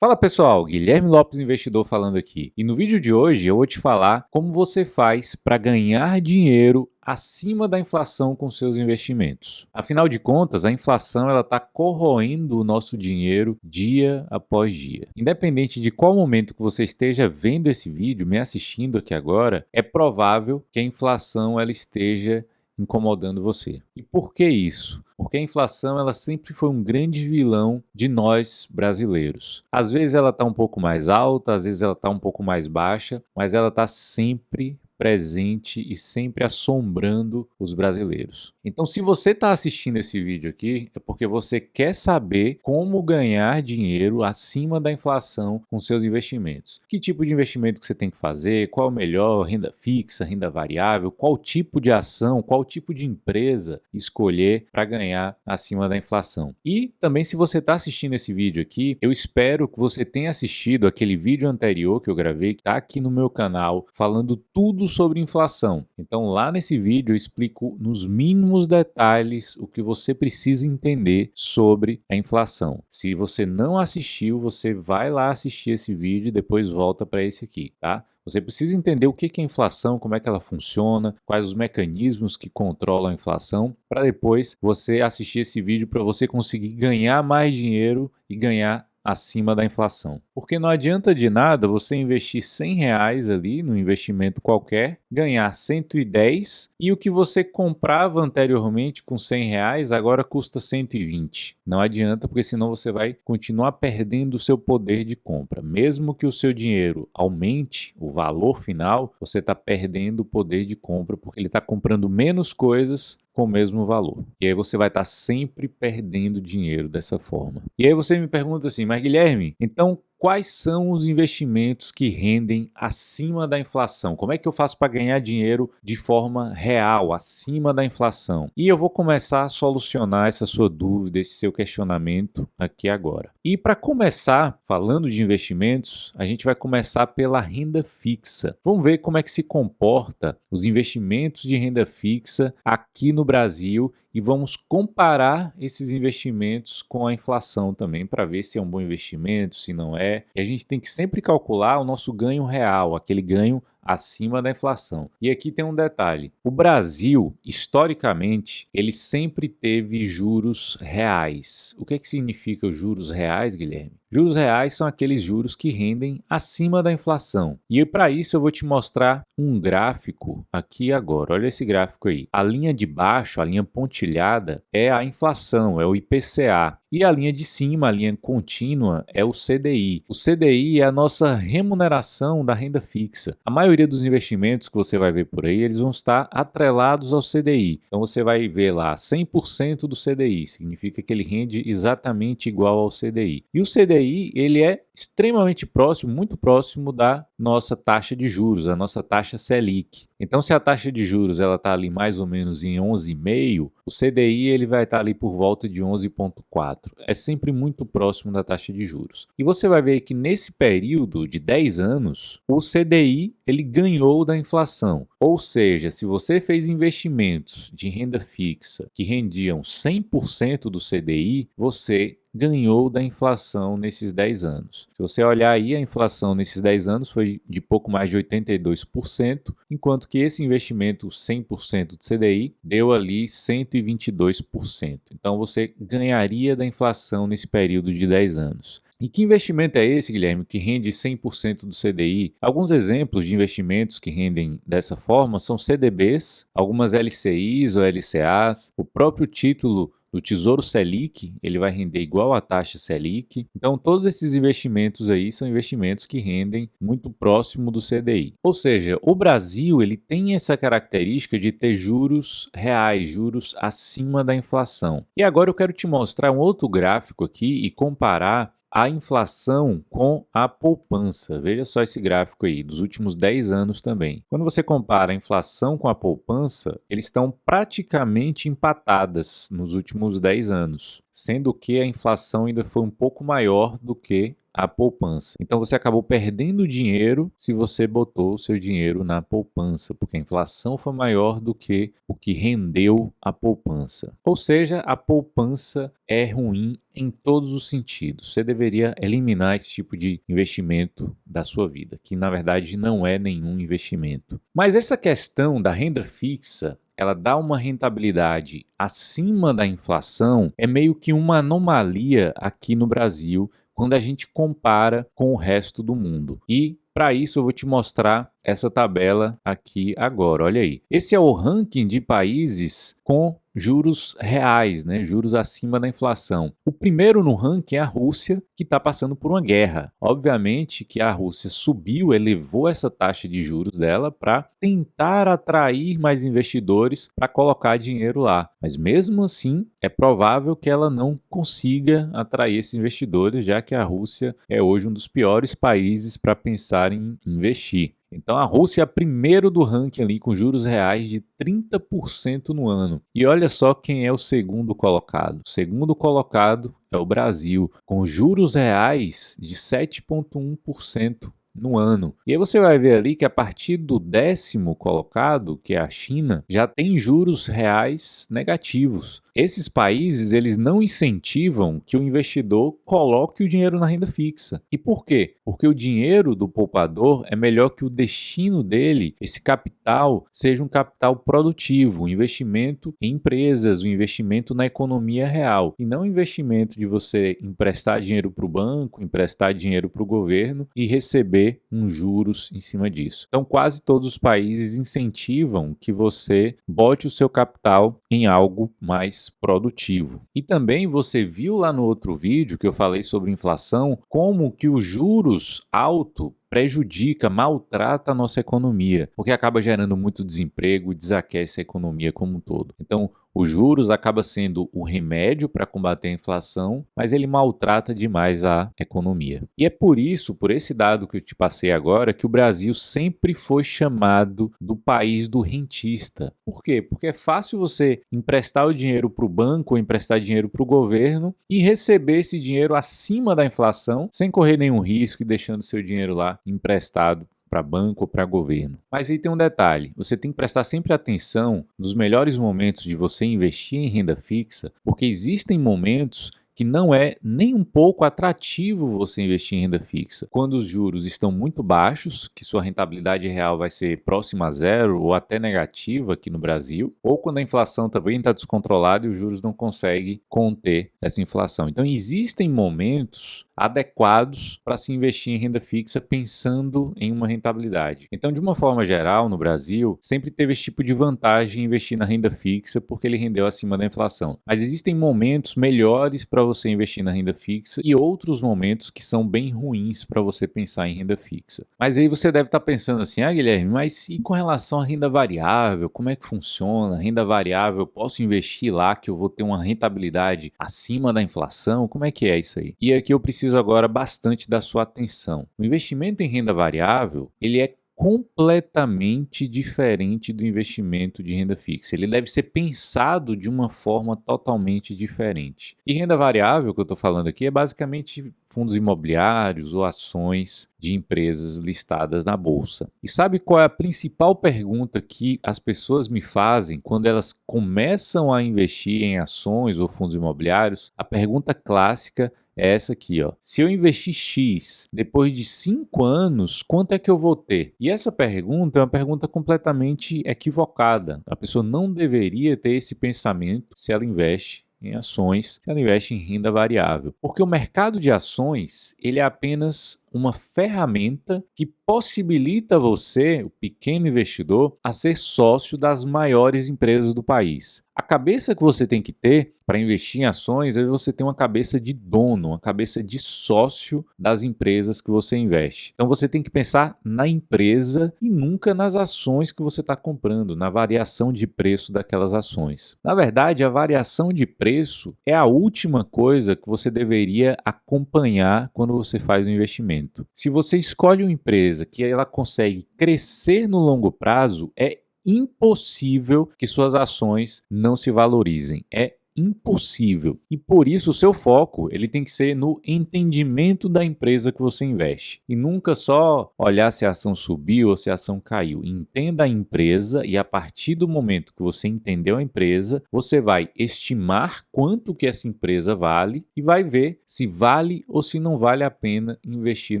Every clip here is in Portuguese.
Fala pessoal, Guilherme Lopes Investidor falando aqui. E no vídeo de hoje eu vou te falar como você faz para ganhar dinheiro acima da inflação com seus investimentos. Afinal de contas, a inflação ela está corroendo o nosso dinheiro dia após dia. Independente de qual momento que você esteja vendo esse vídeo, me assistindo aqui agora, é provável que a inflação ela esteja incomodando você. E por que isso? Porque a inflação ela sempre foi um grande vilão de nós brasileiros. Às vezes ela está um pouco mais alta, às vezes ela está um pouco mais baixa, mas ela está sempre presente e sempre assombrando os brasileiros. Então, se você está assistindo esse vídeo aqui, é porque você quer saber como ganhar dinheiro acima da inflação com seus investimentos. Que tipo de investimento que você tem que fazer, qual é o melhor, renda fixa, renda variável, qual tipo de ação, qual tipo de empresa escolher para ganhar acima da inflação. E também, se você está assistindo esse vídeo aqui, eu espero que você tenha assistido aquele vídeo anterior que eu gravei, que está aqui no meu canal, falando tudo sobre inflação. Então, lá nesse vídeo eu explico nos mínimos detalhes o que você precisa entender sobre a inflação. Se você não assistiu, você vai lá assistir esse vídeo e depois volta para esse aqui, tá? Você precisa entender o que é inflação, como é que ela funciona, quais os mecanismos que controlam a inflação, para depois você assistir esse vídeo para você conseguir ganhar mais dinheiro e ganhar acima da inflação. Porque não adianta de nada você investir R$ 100 ali no investimento qualquer, ganhar 110 e o que você comprava anteriormente com R$ 100 agora custa 120. Não adianta, porque senão você vai continuar perdendo o seu poder de compra. Mesmo que o seu dinheiro aumente o valor final, você está perdendo o poder de compra porque ele está comprando menos coisas com o mesmo valor. E aí você vai estar sempre perdendo dinheiro dessa forma. E aí você me pergunta assim, mas Guilherme, então quais são os investimentos que rendem acima da inflação? Como é que eu faço para ganhar dinheiro de forma real, acima da inflação? E eu vou começar a solucionar essa sua dúvida, esse seu questionamento aqui agora. E para começar, falando de investimentos, a gente vai começar pela renda fixa. Vamos ver como é que se comporta os investimentos de renda fixa aqui no Brasil e vamos comparar esses investimentos com a inflação também para ver se é um bom investimento, se não é. E a gente tem que sempre calcular o nosso ganho real, aquele ganho acima da inflação. E aqui tem um detalhe: o Brasil, historicamente, ele sempre teve juros reais. O que é que significa os juros reais, Guilherme? Juros reais são aqueles juros que rendem acima da inflação. E para isso eu vou te mostrar um gráfico aqui agora. Olha esse gráfico aí. A linha de baixo, a linha pontilhada, é a inflação, é o IPCA. E a linha de cima, a linha contínua, é o CDI. O CDI é a nossa remuneração da renda fixa. A maioria dos investimentos que você vai ver por aí, eles vão estar atrelados ao CDI. Então você vai ver lá 100% do CDI, significa que ele rende exatamente igual ao CDI. E o CDI, ele é extremamente próximo, muito próximo da nossa taxa de juros, a nossa taxa Selic. Então, se a taxa de juros ela está ali mais ou menos em 11,5, o CDI ele vai estar ali por volta de 11,4. É sempre muito próximo da taxa de juros. E você vai ver que nesse período de 10 anos, o CDI ele ganhou da inflação. Ou seja, se você fez investimentos de renda fixa que rendiam 100% do CDI, você ganhou da inflação nesses 10 anos. Se você olhar aí, a inflação nesses 10 anos foi de pouco mais de 82%, enquanto que esse investimento 100% do CDI deu ali 122%. Então você ganharia da inflação nesse período de 10 anos. E que investimento é esse, Guilherme, que rende 100% do CDI? Alguns exemplos de investimentos que rendem dessa forma são CDBs, algumas LCIs ou LCAs, o próprio título do Tesouro Selic, ele vai render igual à taxa Selic. Então, todos esses investimentos aí são investimentos que rendem muito próximo do CDI. Ou seja, o Brasil ele tem essa característica de ter juros reais, juros acima da inflação. E agora eu quero te mostrar um outro gráfico aqui e comparar a inflação com a poupança. Veja só esse gráfico aí, dos últimos 10 anos também. Quando você compara a inflação com a poupança, eles estão praticamente empatadas nos últimos 10 anos, sendo que a inflação ainda foi um pouco maior do que a poupança. Então você acabou perdendo dinheiro se você botou o seu dinheiro na poupança, porque a inflação foi maior do que o que rendeu a poupança. Ou seja, a poupança é ruim em todos os sentidos. Você deveria eliminar esse tipo de investimento da sua vida, que na verdade não é nenhum investimento. Mas essa questão da renda fixa, ela dá uma rentabilidade acima da inflação, é meio que uma anomalia aqui no Brasil quando a gente compara com o resto do mundo. E para isso eu vou te mostrar essa tabela aqui agora. Olha aí. Esse é o ranking de países com juros reais, né? Juros acima da inflação. O primeiro no ranking é a Rússia, que está passando por uma guerra. Obviamente que a Rússia subiu, elevou essa taxa de juros dela para tentar atrair mais investidores para colocar dinheiro lá. Mas mesmo assim, é provável que ela não consiga atrair esses investidores, já que a Rússia é hoje um dos piores países para pensar em investir. Então a Rússia é a primeiro do ranking ali com juros reais de 30% no ano. E olha só quem é o segundo colocado. O segundo colocado é o Brasil, com juros reais de 7,1% no ano. E aí você vai ver ali que a partir do 10º colocado, que é a China, já tem juros reais negativos. Esses países, eles não incentivam que o investidor coloque o dinheiro na renda fixa. E por quê? Porque o dinheiro do poupador é melhor que o destino dele, esse capital, seja um capital produtivo, um investimento em empresas, um investimento na economia real, e não um investimento de você emprestar dinheiro para o banco, emprestar dinheiro para o governo e receber uns juros em cima disso. Então, quase todos os países incentivam que você bote o seu capital em algo mais produtivo. E também você viu lá no outro vídeo que eu falei sobre inflação, como que os juros altos prejudica, maltrata a nossa economia, porque acaba gerando muito desemprego e desaquece a economia como um todo. Então, os juros acaba sendo o remédio para combater a inflação, mas ele maltrata demais a economia. E é por isso, por esse dado que eu te passei agora, que o Brasil sempre foi chamado do país do rentista. Por quê? Porque é fácil você emprestar o dinheiro para o banco ou emprestar dinheiro para o governo e receber esse dinheiro acima da inflação, sem correr nenhum risco e deixando seu dinheiro lá emprestado para banco ou para governo. Mas aí tem um detalhe, você tem que prestar sempre atenção nos melhores momentos de você investir em renda fixa, porque existem momentos que não é nem um pouco atrativo você investir em renda fixa. Quando os juros estão muito baixos, que sua rentabilidade real vai ser próxima a zero ou até negativa aqui no Brasil, ou quando a inflação também está descontrolada e os juros não conseguem conter essa inflação. Então existem momentos adequados para se investir em renda fixa pensando em uma rentabilidade. Então, de uma forma geral, no Brasil, sempre teve esse tipo de vantagem investir na renda fixa porque ele rendeu acima da inflação. Mas existem momentos melhores para você investir na renda fixa e outros momentos que são bem ruins para você pensar em renda fixa. Mas aí você deve estar pensando assim, Guilherme, mas e com relação à renda variável, como é que funciona? Renda variável, eu posso investir lá que eu vou ter uma rentabilidade acima da inflação? Como é que é isso aí? E aqui eu preciso agora bastante da sua atenção. O investimento em renda variável, ele é completamente diferente do investimento de renda fixa. Ele deve ser pensado de uma forma totalmente diferente. E renda variável, que eu estou falando aqui, é basicamente fundos imobiliários ou ações de empresas listadas na bolsa. E sabe qual é a principal pergunta que as pessoas me fazem quando elas começam a investir em ações ou fundos imobiliários? A pergunta clássica é essa aqui, ó. Se eu investir X, depois de 5 anos, quanto é que eu vou ter? E essa pergunta é uma pergunta completamente equivocada. A pessoa não deveria ter esse pensamento se ela investe em ações, se ela investe em renda variável. Porque o mercado de ações, ele é apenas uma ferramenta que possibilita você, o pequeno investidor, a ser sócio das maiores empresas do país. A cabeça que você tem que ter para investir em ações é você ter uma cabeça de dono, uma cabeça de sócio das empresas que você investe. Então você tem que pensar na empresa e nunca nas ações que você está comprando, na variação de preço daquelas ações. Na verdade, a variação de preço é a última coisa que você deveria acompanhar quando você faz um investimento. Se você escolhe uma empresa que ela consegue crescer no longo prazo, é impossível que suas ações não se valorizem. É impossível. E por isso o seu foco ele tem que ser no entendimento da empresa que você investe. E nunca só olhar se a ação subiu ou se a ação caiu. Entenda a empresa e a partir do momento que você entendeu a empresa, você vai estimar quanto que essa empresa vale e vai ver se vale ou se não vale a pena investir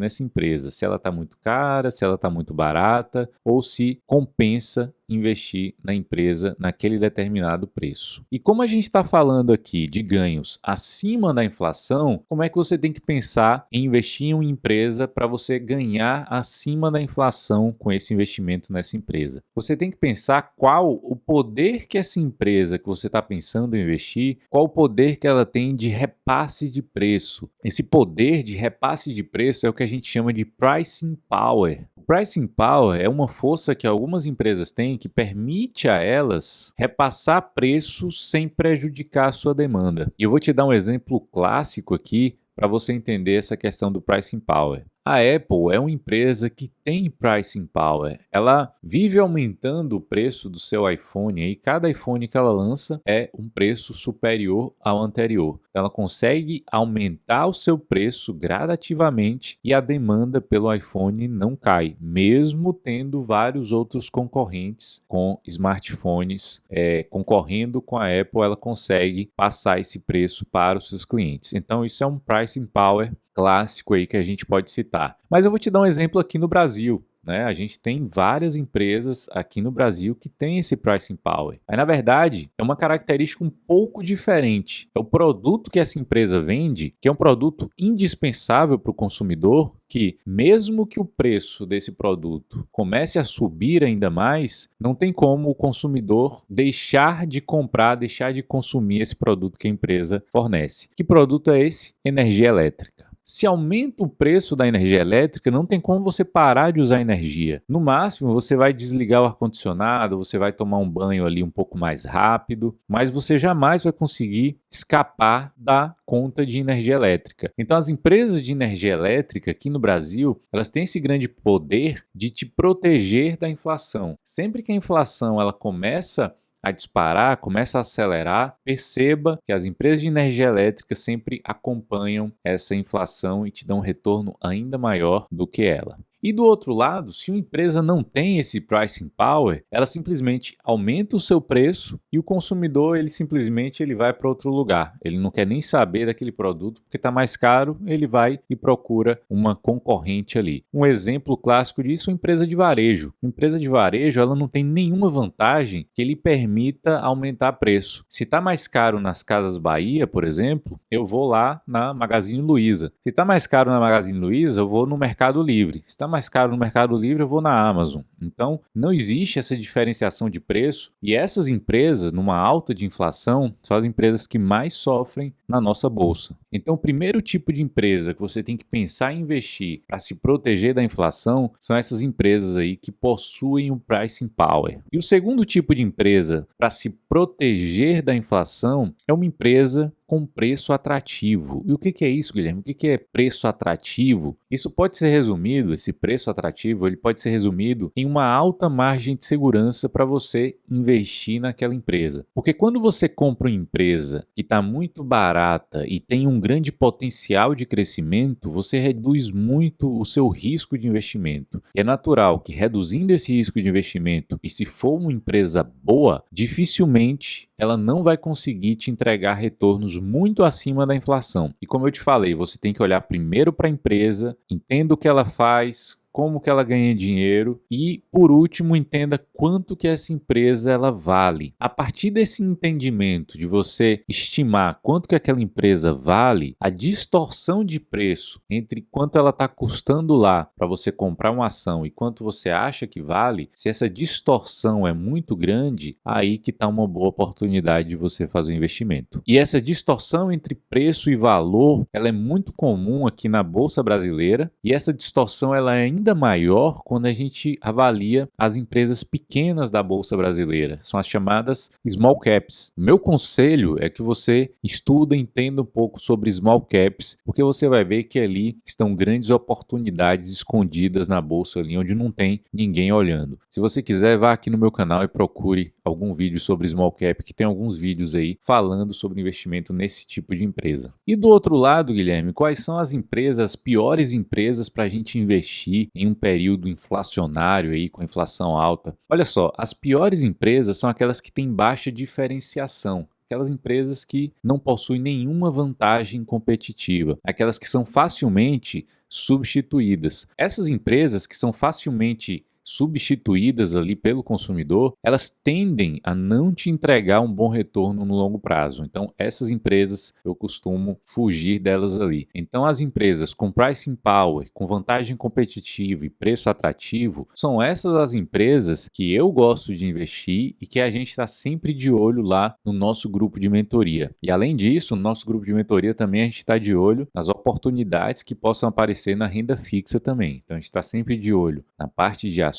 nessa empresa. Se ela está muito cara, se ela está muito barata ou se compensa investir na empresa naquele determinado preço. E como a gente está falando aqui de ganhos acima da inflação, como é que você tem que pensar em investir em uma empresa para você ganhar acima da inflação com esse investimento nessa empresa? Você tem que pensar qual o poder que essa empresa que você está pensando em investir, qual o poder que ela tem de repasse de preço. Esse poder de repasse de preço é o que a gente chama de pricing power. Pricing power é uma força que algumas empresas têm que permite a elas repassar preços sem prejudicar a sua demanda. E eu vou te dar um exemplo clássico aqui para você entender essa questão do pricing power. A Apple é uma empresa que tem pricing power. Ela vive aumentando o preço do seu iPhone e cada iPhone que ela lança é um preço superior ao anterior. Ela consegue aumentar o seu preço gradativamente e a demanda pelo iPhone não cai, mesmo tendo vários outros concorrentes com smartphones concorrendo com a Apple, ela consegue passar esse preço para os seus clientes. Então isso é um pricing power clássico aí que a gente pode citar. Mas eu vou te dar um exemplo aqui no Brasil. A gente tem várias empresas aqui no Brasil que têm esse pricing power. Aí, na verdade, é uma característica um pouco diferente. É o produto que essa empresa vende, que é um produto indispensável para o consumidor, que mesmo que o preço desse produto comece a subir ainda mais, não tem como o consumidor deixar de comprar, deixar de consumir esse produto que a empresa fornece. Que produto é esse? Energia elétrica. Se aumenta o preço da energia elétrica, não tem como você parar de usar energia. No máximo, você vai desligar o ar-condicionado, você vai tomar um banho ali um pouco mais rápido, mas você jamais vai conseguir escapar da conta de energia elétrica. Então, as empresas de energia elétrica aqui no Brasil, elas têm esse grande poder de te proteger da inflação. Sempre que a inflação ela começa a disparar, começa a acelerar, perceba que as empresas de energia elétrica sempre acompanham essa inflação e te dão um retorno ainda maior do que ela. E do outro lado, se uma empresa não tem esse pricing power, ela simplesmente aumenta o seu preço e o consumidor ele simplesmente vai para outro lugar. Ele não quer nem saber daquele produto porque está mais caro, ele vai e procura uma concorrente ali. Um exemplo clássico disso é uma empresa de varejo. Uma empresa de varejo ela não tem nenhuma vantagem que lhe permita aumentar preço. Se está mais caro nas Casas Bahia, por exemplo, eu vou lá na Magazine Luiza. Se está mais caro na Magazine Luiza, eu vou no Mercado Livre. Se está mais caro no Mercado Livre, eu vou na Amazon. Então, não existe essa diferenciação de preço e essas empresas, numa alta de inflação, são as empresas que mais sofrem na nossa bolsa. Então, o primeiro tipo de empresa que você tem que pensar em investir para se proteger da inflação são essas empresas aí que possuem o pricing power. E o segundo tipo de empresa para se proteger da inflação é uma empresa com preço atrativo. E o que é isso, Guilherme? O que é preço atrativo? Isso pode ser resumido, esse preço atrativo, ele pode ser resumido em uma alta margem de segurança para você investir naquela empresa. Porque quando você compra uma empresa que está muito barata e tem um grande potencial de crescimento, você reduz muito o seu risco de investimento. E é natural que reduzindo esse risco de investimento, e se for uma empresa boa, dificilmente ela não vai conseguir te entregar retornos muito acima da inflação. E como eu te falei, você tem que olhar primeiro para a empresa, entenda o que ela faz, como que ela ganha dinheiro e, por último, entenda quanto que essa empresa ela vale. A partir desse entendimento de você estimar quanto que aquela empresa vale, a distorção de preço entre quanto ela está custando lá para você comprar uma ação e quanto você acha que vale, se essa distorção é muito grande, aí que está uma boa oportunidade de você fazer um investimento. E essa distorção entre preço e valor, ela é muito comum aqui na Bolsa Brasileira e essa distorção ela é ainda maior quando a gente avalia as empresas pequenas da Bolsa Brasileira. São as chamadas small caps. O meu conselho é que você estuda e entenda um pouco sobre small caps, porque você vai ver que ali estão grandes oportunidades escondidas na Bolsa ali onde não tem ninguém olhando. Se você quiser, vá aqui no meu canal e procure algum vídeo sobre small cap, que tem alguns vídeos aí falando sobre investimento nesse tipo de empresa. E do outro lado, Guilherme, quais são as empresas, as piores empresas para a gente investir em um período inflacionário aí, com inflação alta? Olha só, as piores empresas são aquelas que têm baixa diferenciação. Aquelas empresas que não possuem nenhuma vantagem competitiva, aquelas que são facilmente substituídas. Essas empresas que são facilmente substituídas ali pelo consumidor, elas tendem a não te entregar um bom retorno no longo prazo. Então, essas empresas eu costumo fugir delas ali. Então, as empresas com pricing power, com vantagem competitiva e preço atrativo, são essas as empresas que eu gosto de investir e que a gente está sempre de olho lá no nosso grupo de mentoria. E além disso, no nosso grupo de mentoria também a gente está de olho nas oportunidades que possam aparecer na renda fixa também. Então, a gente está sempre de olho na parte de ações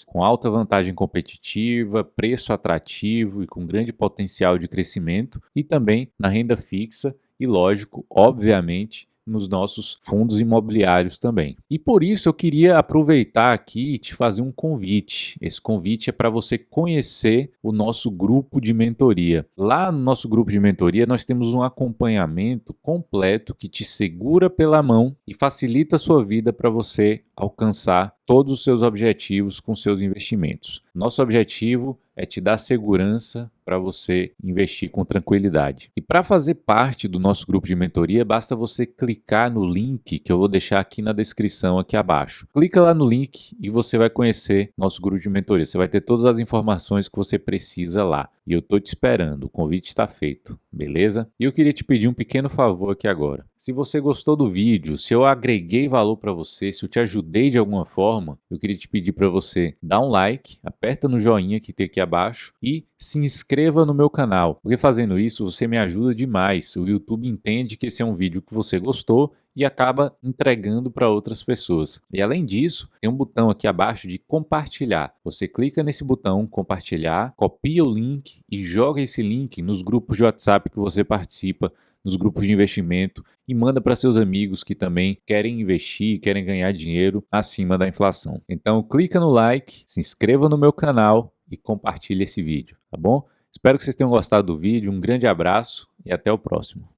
com alta vantagem competitiva, preço atrativo e com grande potencial de crescimento, e também na renda fixa e, lógico, obviamente, nos nossos fundos imobiliários também. E por isso eu queria aproveitar aqui e te fazer um convite. Esse convite é para você conhecer o nosso grupo de mentoria. Lá no nosso grupo de mentoria nós temos um acompanhamento completo que te segura pela mão e facilita a sua vida para você alcançar todos os seus objetivos com seus investimentos. Nosso objetivo é te dar segurança para você investir com tranquilidade. E para fazer parte do nosso grupo de mentoria, basta você clicar no link que eu vou deixar aqui na descrição aqui abaixo. Clica lá no link e você vai conhecer nosso grupo de mentoria. Você vai ter todas as informações que você precisa lá. E eu estou te esperando, o convite está feito, beleza? E eu queria te pedir um pequeno favor aqui agora. Se você gostou do vídeo, se eu agreguei valor para você, se eu te ajudei de alguma forma, eu queria te pedir para você dar um like, aperta no joinha que tem aqui abaixo e se inscreva no meu canal, porque fazendo isso você me ajuda demais. O YouTube entende que esse é um vídeo que você gostou e acaba entregando para outras pessoas. E além disso, tem um botão aqui abaixo de compartilhar. Você clica nesse botão compartilhar, copia o link e joga esse link nos grupos de WhatsApp que você participa, nos grupos de investimento, e manda para seus amigos que também querem investir, querem ganhar dinheiro acima da inflação. Então clica no like, se inscreva no meu canal e compartilhe esse vídeo, tá bom? Espero que vocês tenham gostado do vídeo, um grande abraço e até o próximo.